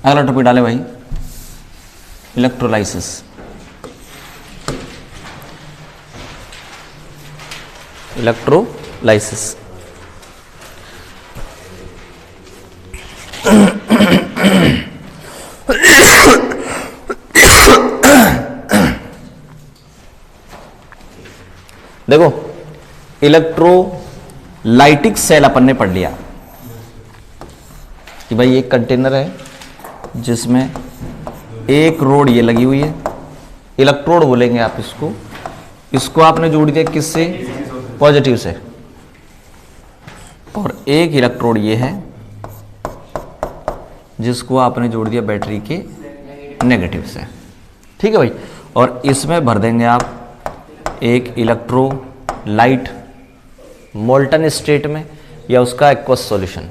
अगला टॉपिक डाले भाई इलेक्ट्रोलाइसिस। इलेक्ट्रोलाइसिस देखो, इलेक्ट्रोलाइटिक सेल अपन ने पढ़ लिया कि भाई एक कंटेनर है जिसमें एक रोड ये लगी हुई है, इलेक्ट्रोड बोलेंगे आप इसको। इसको आपने जोड़ दिया किससे? पॉजिटिव से। और एक इलेक्ट्रोड ये है जिसको आपने जोड़ दिया बैटरी के नेगेटिव से। ठीक है भाई। और इसमें भर देंगे आप एक इलेक्ट्रोलाइट मोल्टन स्टेट में या उसका एक्वस सॉल्यूशन।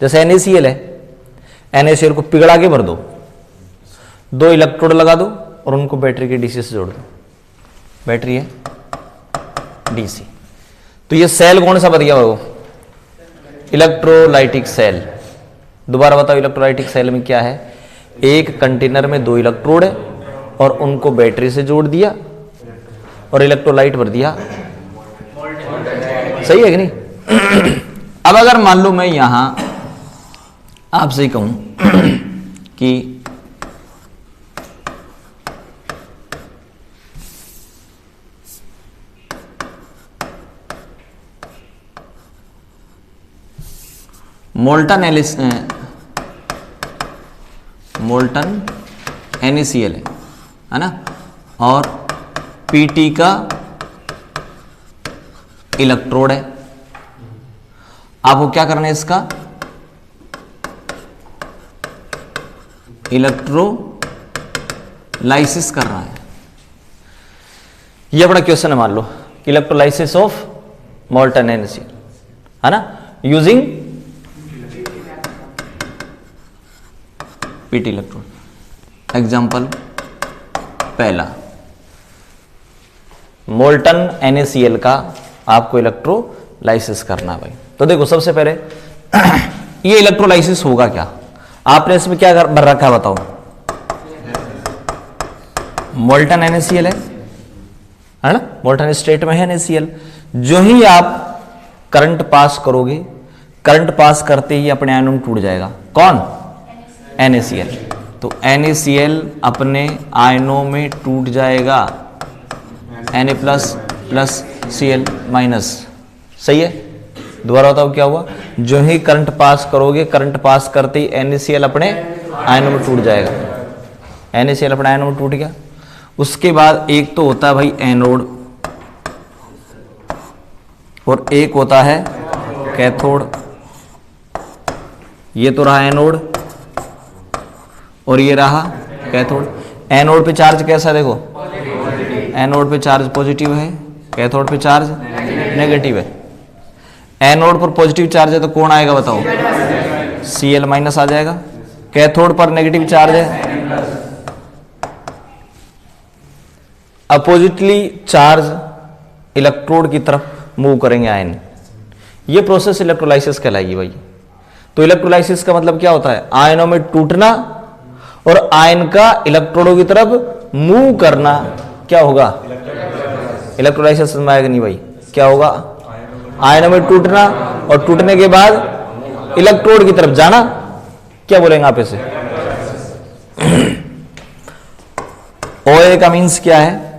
जैसे NaCl है, NaCl को पिघला के भर दो, 2 इलेक्ट्रोड लगा दो और उनको बैटरी के डीसी से जोड़ दो। बैटरी है डीसी, तो ये सेल कौन सा बन गया वो? Electrolytic cell. दोबारा बताओ, इलेक्ट्रोलाइटिक सेल में क्या है? एक कंटेनर में 2 इलेक्ट्रोड है और उनको बैटरी से जोड़ दिया और इलेक्ट्रोलाइट भर दिया। सही है कि नहीं? अब अगर मान लो मैं यहां आपसे ही कहूं कि मोल्टन NaCl है ना, और Pt का इलेक्ट्रोड है। आपको क्या करना है? इसका इलेक्ट्रोलाइसिस करना है। यह बड़ा क्वेश्चन है। मान लो इलेक्ट्रोलाइसिस ऑफ मोल्टन NaCl है ना, यूजिंग Pt इलेक्ट्रोड। एग्जांपल पहला, मोल्टन NaCl का आपको इलेक्ट्रोलाइसिस करना है भाई। तो देखो, सबसे पहले ये इलेक्ट्रोलाइसिस होगा क्या? आपने इसमें क्या भर रखा है बताओ? मोल्टन NaCl है ना, मोल्टन स्टेट में है NaCl। जो ही आप करंट पास करोगे, करंट पास करते ही अपने आयनों में टूट जाएगा। कौन? NaCl। तो NaCl अपने आयनों में टूट जाएगा, Na plus plus Cl minus. सही है? दोबारा बताओ क्या हुआ? जो ही करंट पास करोगे, करंट पास करते ही NaCl अपने आयनों में टूट जाएगा। NaCl अपने आयनों में टूट गया। उसके बाद एक तो होता है भाई एनोड और एक होता है कैथोड। ये तो रहा एनोड और ये रहा कैथोड। एनोड पे चार्ज कैसा है? देखो, एनोड पे चार्ज पॉजिटिव है, कैथोड पे चार्ज नेगेटिव है। एनोड पर पॉजिटिव चार्ज है तो कौन आएगा बताओ? Cl माइनस आ जाएगा। कैथोड पर नेगेटिव चार्ज है, अपोजिटली चार्ज इलेक्ट्रोड की तरफ मूव करेंगे आयन। ये प्रोसेस इलेक्ट्रोलाइसिस कहलाएगी भाई। तो इलेक्ट्रोलाइसिस का मतलब क्या होता है? आयनों में टूटना और आयन का इलेक्ट्रोडों की तरफ मूव करना। क्या होगा? इलेक्ट्रोलाइसिस में आएगा नहीं भाई। क्या होगा? आयनों में टूटना और टूटने के बाद इलेक्ट्रोड की तरफ जाना। क्या बोलेंगे आप इसे? OA का मीन्स क्या है?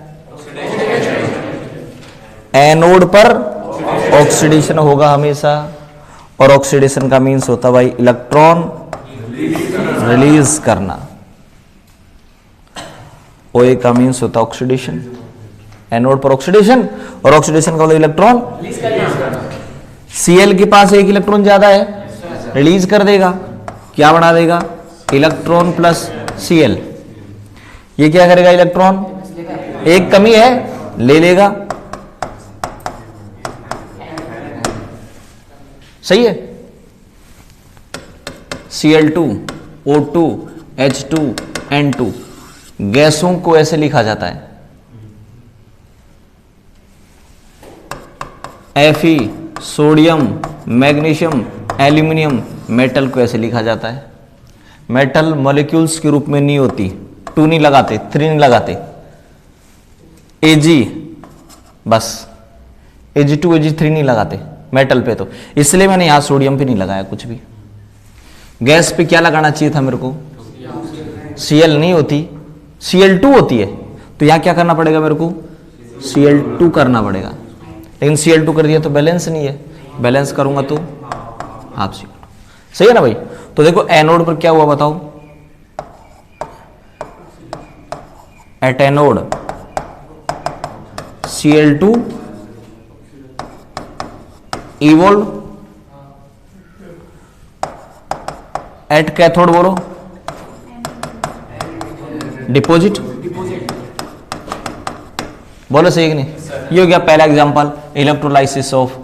एनोड पर ऑक्सीडेशन होगा हमेशा, और ऑक्सीडेशन का मीन्स होता है भाई इलेक्ट्रॉन रिलीज करना। OA का मीन्स होता है ऑक्सीडेशन, एनोड पर ऑक्सीडेशन, और ऑक्सीडेशन का मतलब इलेक्ट्रॉन। Cl के पास एक इलेक्ट्रॉन ज्यादा है रिलीज कर देगा, क्या बना देगा, इलेक्ट्रॉन प्लस Cl। ये क्या करेगा, इलेक्ट्रॉन एक कमी है ले लेगा, सही है। Cl2 O2 H2 N2 गैसों को ऐसे लिखा जाता है, Fe sodium magnesium aluminium, metal को ऐसे लिखा जाता है। मेटल मॉलिक्यूल्स के रूप में नहीं होती, 2 नहीं लगाते, 3 नहीं लगाते, Ag बस, Ag2 Ag3 नहीं लगाते मेटल पे, तो इसलिए मैंने यहां सोडियम पे नहीं लगाया कुछ भी। गैस पे क्या लगाना चाहिए था मेरे को, Cl नहीं होती, Cl2 होती है, तो यहां क्या करना पड़ेगा मेरे को, Cl2 करना पड़ेगा, लेकिन Cl2 कर दिया तो बैलेंस नहीं है, बैलेंस करूंगा तो हाफ Cl, सही है ना भाई। तो देखो एनोड पर क्या हुआ बताओ, at anode Cl2 evolve, at cathode बोलो डिपोजिट, बोलो सही कि नहीं। ये हो गया पहला example, electrolysis of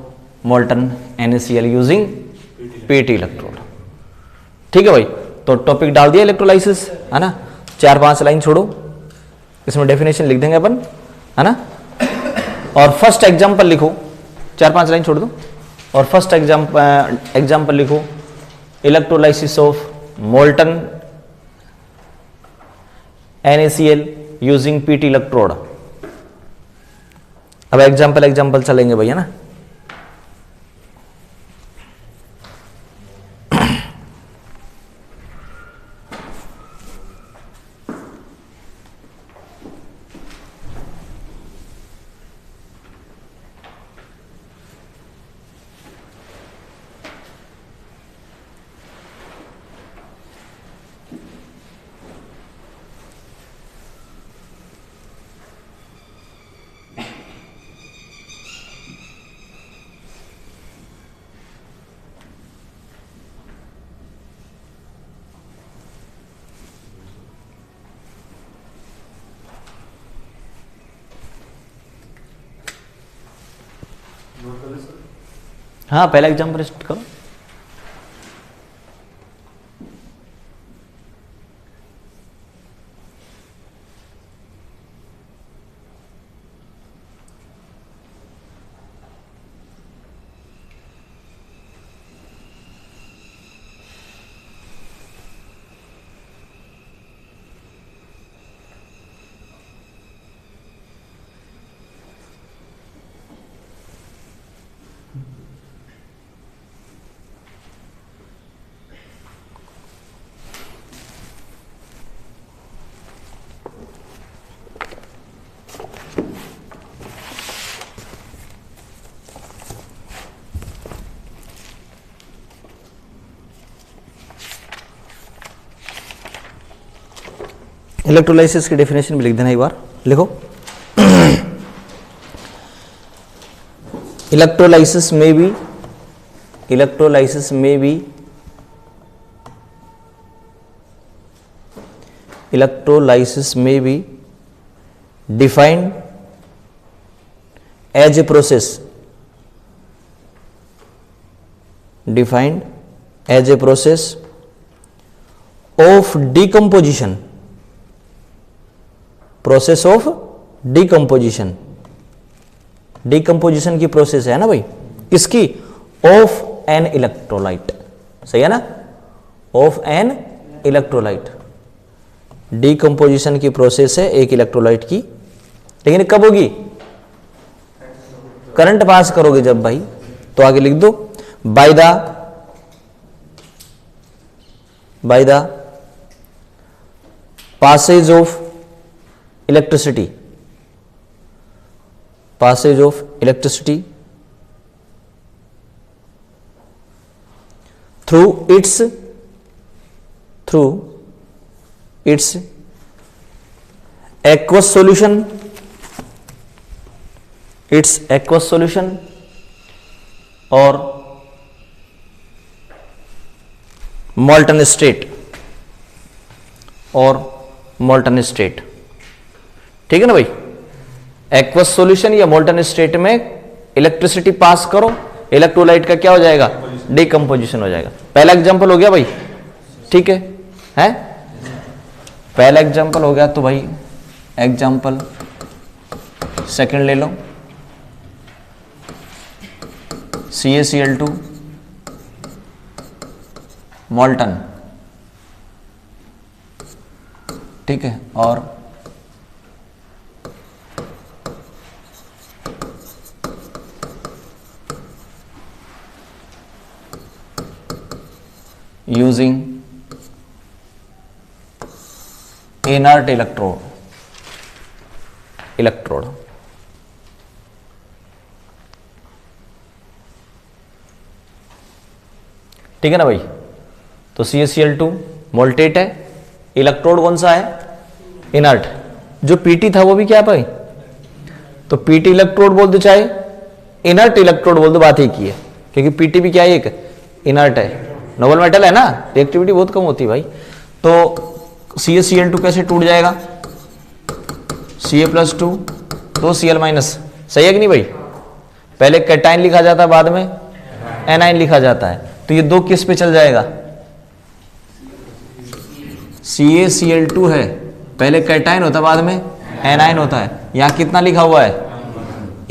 molten NaCl using PT electrode. ठीक है भाई, तो टॉपिक डाल दिया इलेक्ट्रोलाइसिस, है ना। 4-5 लाइन छोड़ो, इसमें डेफिनेशन लिख देंगे अपन, है ना। और फर्स्ट एग्जांपल लिखो, 4-5 लाइन छोड़ दो, और फर्स्ट एग्जांपल लिखो, electrolysis of molten NaCl using PT electrode. अब एग्जांपल चलेंगे भैया ना। हाँ, पहला एग्जांपल स्टार्ट करो। इलेक्ट्रोलाइसिस की डेफिनेशन भी लिख देना एक बार, लिखो। इलेक्ट्रोलाइसिस में भी defined as a process of decomposition, decomposition की प्रोसेस है ना भाई, किसकी, ऑफ एन इलेक्ट्रोलाइट, सही है ना, ऑफ एन इलेक्ट्रोलाइट। डिकम्पोजिशन की प्रोसेस है एक इलेक्ट्रोलाइट की, लेकिन कब होगी, करंट पास करोगे जब भाई। तो आगे लिख दो, by the passage of electricity through its aqueous solution, or molten state और मोल्टन स्टेट, ठीक है ना भाई। एक्वस सॉल्यूशन या मोल्टन स्टेट में इलेक्ट्रिसिटी पास करो, इलेक्ट्रोलाइट का क्या हो जाएगा, डिकम्पोजिशन हो जाएगा। पहला एग्जांपल हो गया भाई, ठीक है, हैं? पहला एग्जांपल हो गया, तो भाई एग्जांपल सेकंड ले लो, CaCl2 मोल्टन, ठीक है, और यूजिंग इनर्ट इलेक्ट्रोड, ठीक है ना भाई। तो CaCl2 मोल्टेट है, इलेक्ट्रोड कौन सा है, इनर्ट। जो Pt था वो भी क्या भाई, तो Pt इलेक्ट्रोड बोल दो चाहे इनर्ट इलेक्ट्रोड बोल दो, बात एक ही है, क्योंकि Pt भी क्या है, एक इनर्ट है, नोबल मेटल है ना, रिएक्टिविटी बहुत कम होती है भाई। तो CaCl2 कैसे टूट जाएगा, Ca+2 तो Cl-, सही है कि नहीं भाई। पहले कैटाइन लिखा जाता है, बाद में एनाइन लिखा जाता है, तो ये दो किस पे चल जाएगा, CaCl2 है, पहले कैटाइन होता है, बाद में एनाइन होता है। यहां कितना लिखा हुआ है,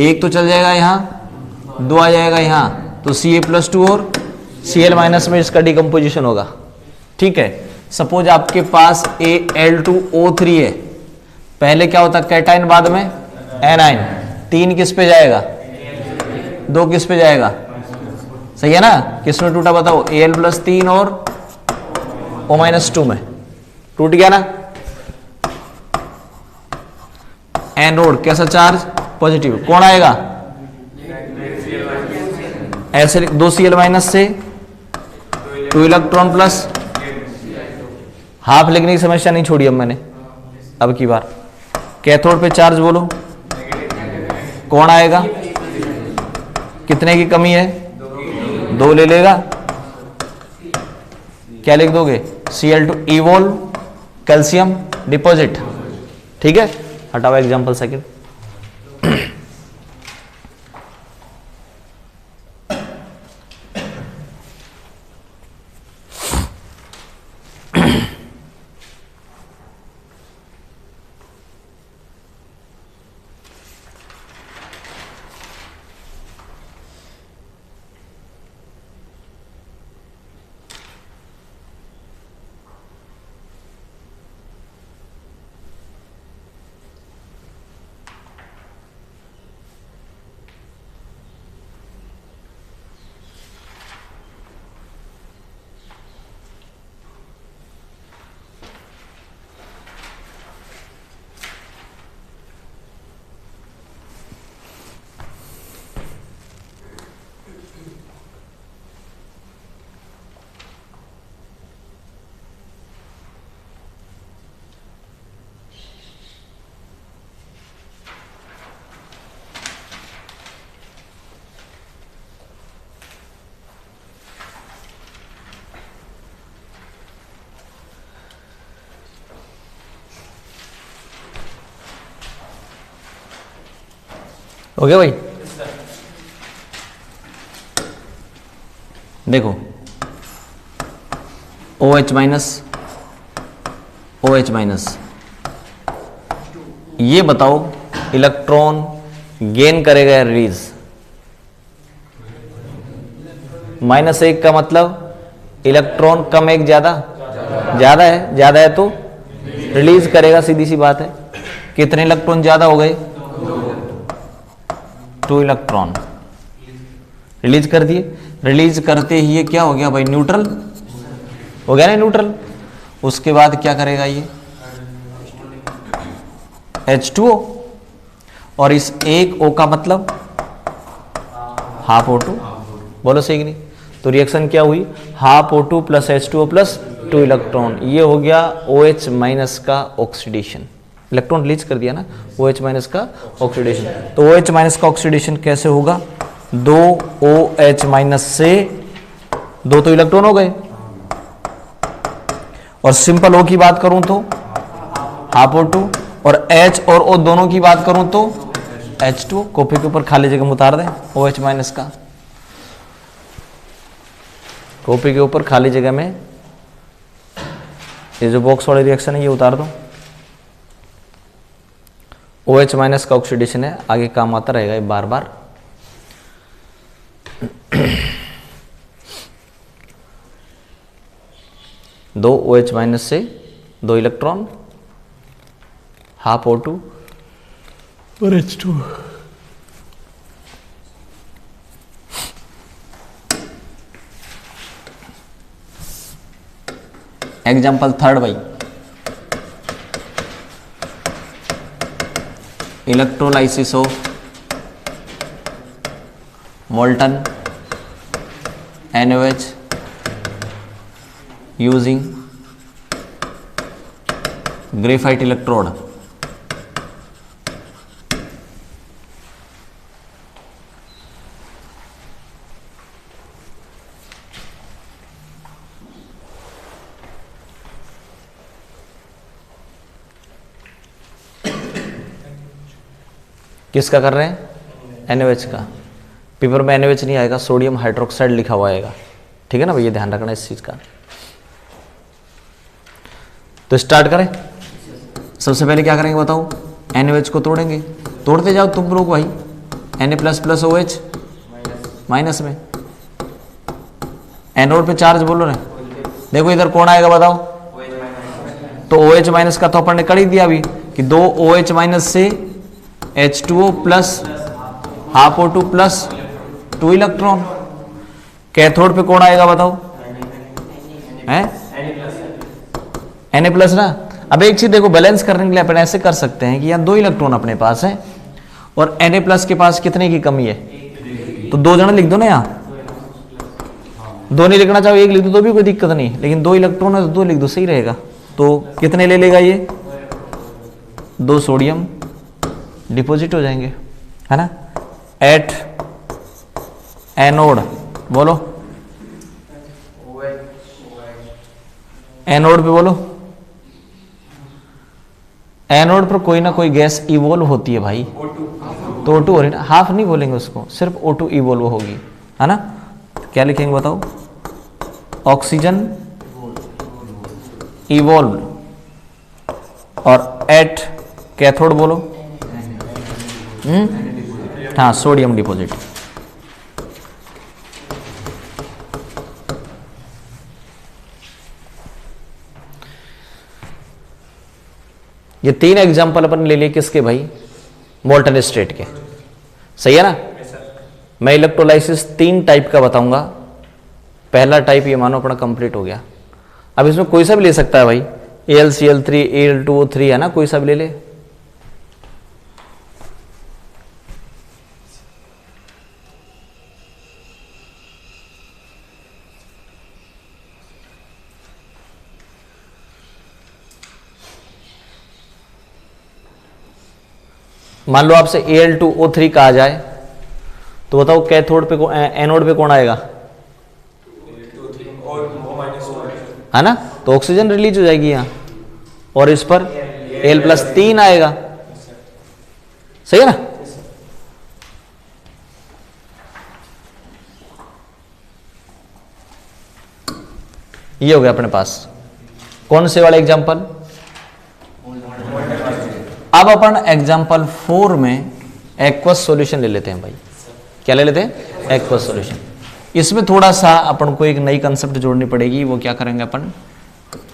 एक तो चल जाएगा यहां, दो आ जाएगा यहां, तो Ca+2 और Cl- में इसका डिकम्पोजिशन होगा, ठीक है। सपोज आपके पास Al2O3 है, पहले क्या होता है कैटाइन, बाद में एनाइन, तीन किस पे जाएगा, दो किस पे जाएगा, सही है ना। किस में टूटा बताओ, Al+3 और O-2 में टूट गया ना। एनोड कैसा चार्ज, पॉजिटिव, कौन आएगा, ऐसे दो Cl- से 2 इलेक्ट्रॉन प्लस, हाफ लिखने की समस्या नहीं छोड़ी अब मैंने, अब की बार कैथोड पे चार्ज बोलो, कौन आएगा, कितने की कमी है, 2 ले लेगा, क्या लिख दोगे, Cl2 इवोल्व कैल्शियम डिपॉजिट, ठीक है। हटाओ एग्जांपल सेकंड। हो गया भाई। देखो OH-, OH-, ये बताओ इलेक्ट्रॉन गेन करेगा या रिलीज, -1 का मतलब इलेक्ट्रॉन कम, एक ज्यादा, ज्यादा है तो रिलीज करेगा, सीधी सी बात है। कितने इलेक्ट्रॉन ज्यादा हो गए, 2 इलेक्ट्रॉन रिलीज कर दिए। रिलीज करते ही ये क्या हो गया भाई, न्यूट्रल हो गया ना, न्यूट्रल। उसके बाद क्या करेगा ये H2O, और इस एक O का मतलब हाफ O2, बोलो सही कि नहीं। तो रिएक्शन क्या हुई, half O2 plus H2O plus 2 electron, ये हो गया OH- का ऑक्सीडेशन। इलेक्ट्रॉन रिलीज कर दिया ना, OH- का ऑक्सीडेशन। तो OH- का ऑक्सीडेशन कैसे होगा, 2 OH- से 2 तो इलेक्ट्रॉन हो गए, और सिंपल O की बात करूं तो हाफ O2, और H और O दोनों की बात करूं तो H2। कॉपी के ऊपर खाली जगह में उतार दें OH माइनस का, कॉपी के ऊपर खाली जगह में ये जो बॉक्स वाले रिएक्शन है ये उतार दो। OH माइनस का ऑक्सीडेशन है, आगे काम आता रहेगा ये बार बार। दो OH माइनस से 2 इलेक्ट्रॉन, हाफ O2 और H2। एग्जाम्पल थर्ड भाई, electrolysis of molten NaOH using graphite electrode. किसका कर रहे हैं? NaOH का। पेपर में NaOH नहीं आएगा, सोडियम हाइड्रोक्साइड लिखा हुआ आएगा, ठीक है ना भैया, ध्यान रखना इस चीज का। तो स्टार्ट करें। सबसे पहले क्या करेंगे बताओ? NaOH को तोड़ेंगे, तोड़ते जाओ तुम लोग भाई। Na++OH माइनस में, एनोड पे चार्ज बोलो ना। देखो इधर कौन आएगा बताओ? तो OH माइनस का तो अपन ने कर ही दिया अभी कि 2 OH माइनस से H2O plus half O2 plus 2 electron. Cathode पे कौन आएगा बताओ? हैं? Na+ ना। अब एक चीज देखो, बैलेंस करने के लिए अपन ऐसे कर सकते हैं कि यहाँ 2 इलेक्ट्रॉन अपने पास है और Na+ के पास कितने की कमी है? तो 2 जने लिख दो ना, यहाँ 2 नहीं लिखना चाहो 1 लिख दो तो भी कोई दिक्कत नहीं, लेकिन 2 इलेक्ट्रॉन है तो 2 लिख दो, सही रहेगा। तो कितने ले लेगा ये? 2 सोडियम डिपॉजिट हो जाएंगे, है ना। एट एनोड बोलो, एनोड पे बोलो। एनोड पर कोई ना कोई गैस इवोल्व होती है भाई, तो O2 हो रही ना, हाफ नहीं बोलेंगे उसको, सिर्फ O2 इवोल्व होगी, है ना। क्या लिखेंगे बताओ? Oxygen evolve. और एट कैथोड बोलो, हाँ सोडियम डिपॉजिट। ये 3 एग्जाम्पल अपन ले लिए किसके भाई? मोल्टन स्टेट के, सही है ना। मैं इलेक्ट्रोलाइसिस 3 टाइप का बताऊंगा। पहला टाइप ये मानो अपना कंप्लीट हो गया। अब इसमें कोई सा भी ले सकता है भाई, AlCl3 Al2O3 है ना, कोई सा भी ले ले। मान लो आपसे Al2O3 कहा जाए तो बताओ कैथोड पे एनोड पे कौन आएगा? है ना, तो ऑक्सीजन रिलीज हो जाएगी यहाँ, और इस पर Al+3 आएगा, सही है ना। ये हो गया अपने पास कौन से वाले एग्जाम्पल। अब अपन एग्जाम्पल 4 में एक्वस सॉल्यूशन ले लेते हैं भाई। क्या ले लेते हैं? Aqueous solution. इसमें थोड़ा सा अपन को एक नई कंसेप्ट जोड़नी पड़ेगी। वो क्या करेंगे अपन,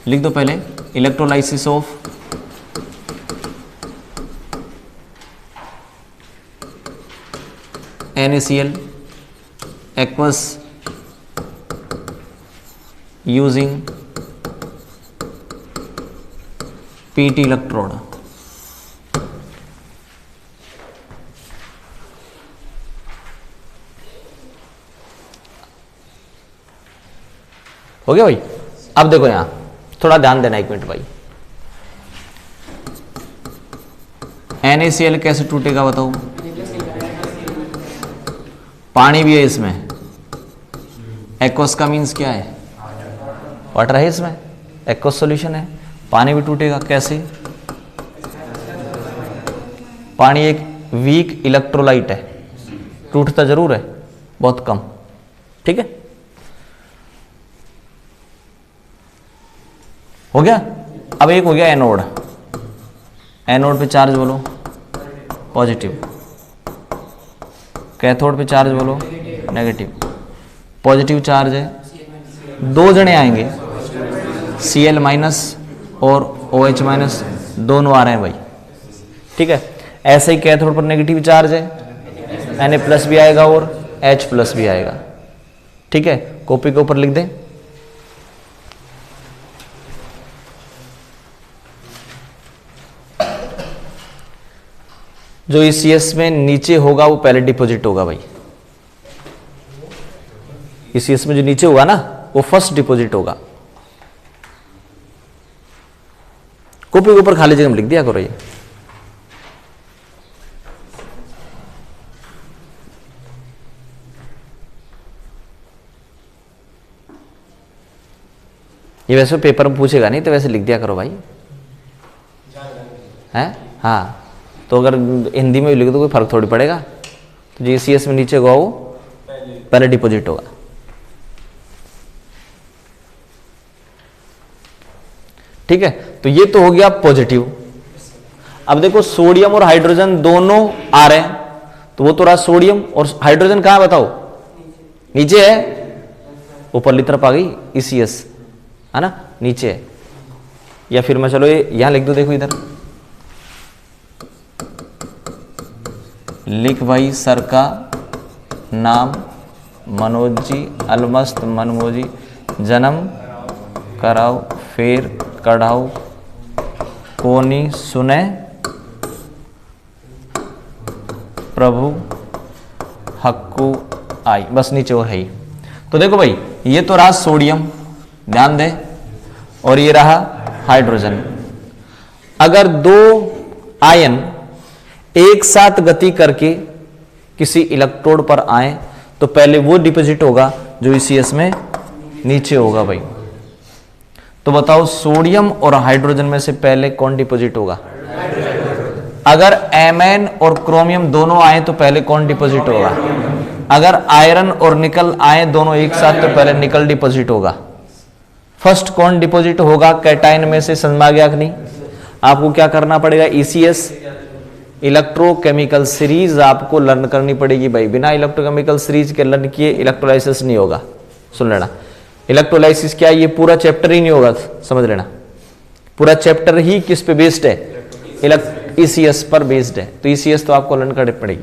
लिख दो पहले, electrolysis of NaCl aqueous using PT electrode. हो गया भाई। अब देखो यहां थोड़ा ध्यान देना, 1 मिनट भाई। NaCl कैसे टूटेगा बताओ? पानी भी है इसमें, एक्वस का मीन्स क्या है? वाटर है इसमें, एक्वस सॉल्यूशन है, पानी भी टूटेगा। कैसे? पानी एक वीक इलेक्ट्रोलाइट है, टूटता जरूर है, बहुत कम। ठीक है, हो गया। अब एक हो गया एनोड। एनोड पे चार्ज बोलो पॉजिटिव, कैथोड पे चार्ज बोलो नेगेटिव। पॉजिटिव चार्ज है, दो जने आएंगे, Cl माइनस और OH माइनस, दोनों आ रहे हैं भाई। ठीक है, ऐसे ही कैथोड पर नेगेटिव चार्ज है, Na प्लस भी आएगा और H प्लस भी आएगा। ठीक है, कॉपी के ऊपर लिख दें। जो ECS में नीचे होगा वो पहले डिपॉजिट होगा भाई। ECS में जो नीचे होगा ना वो फर्स्ट डिपॉजिट होगा। कॉपी के ऊपर खाली जगह में लिख दिया करो ये वैसे पेपर में पूछेगा नहीं तो वैसे लिख दिया करो भाई, हैं? हाँ, तो अगर हिंदी में लिख दो कोई फर्क थोड़ी पड़ेगा। तो जो ECS में नीचे होगा वो पहले डिपॉजिट होगा। ठीक है, तो ये तो हो गया पॉजिटिव। अब देखो सोडियम और हाइड्रोजन दोनों आ रहे हैं, तो वो तो रहा सोडियम, और हाइड्रोजन कहां बताओ? नीचे है, ऊपर की तरफ आ गई ECS, है ना, नीचे है। या फिर मैं चलो ये यहां लिख दो, देखो इधर लिख भाई, सर का नाम मनोज जी, अलमस्त मनमोजी, जन्म कराओ फिर कढ़ाओ, कोनी सुने प्रभु हक्कू आई। बस नीचे और है ही। तो देखो भाई, ये तो रहा सोडियम, ध्यान दे, और ये रहा हाइड्रोजन। अगर दो आयन एक साथ गति करके किसी इलेक्ट्रोड पर आए तो पहले वो डिपॉजिट होगा जो ECS में नीचे होगा भाई। तो बताओ सोडियम और हाइड्रोजन में से पहले कौन डिपॉजिट होगा? अगर Mn और क्रोमियम दोनों आए तो पहले कौन डिपॉजिट होगा? अगर आयरन और निकल आए दोनों एक साथ तो पहले निकल डिपॉजिट होगा। फर्स्ट कौन डिपॉजिट होगा कैटायन में से? समझ में आ गया कि नहीं? आपको क्या करना पड़ेगा? ECS इलेक्ट्रोकेमिकल सीरीज आपको लर्न करनी पड़ेगी भाई। बिना इलेक्ट्रोकेमिकल सीरीज के लर्न किए इलेक्ट्रोलाइसिस नहीं होगा। सुन लेना, इलेक्ट्रोलाइसिस क्या है, ये पूरा चैप्टर ही नहीं होगा, समझ लेना। पूरा चैप्टर ही किस पे बेस्ड है? ECS पर बेस्ड है। तो ECS तो आपको लर्न करनी पड़ेगी।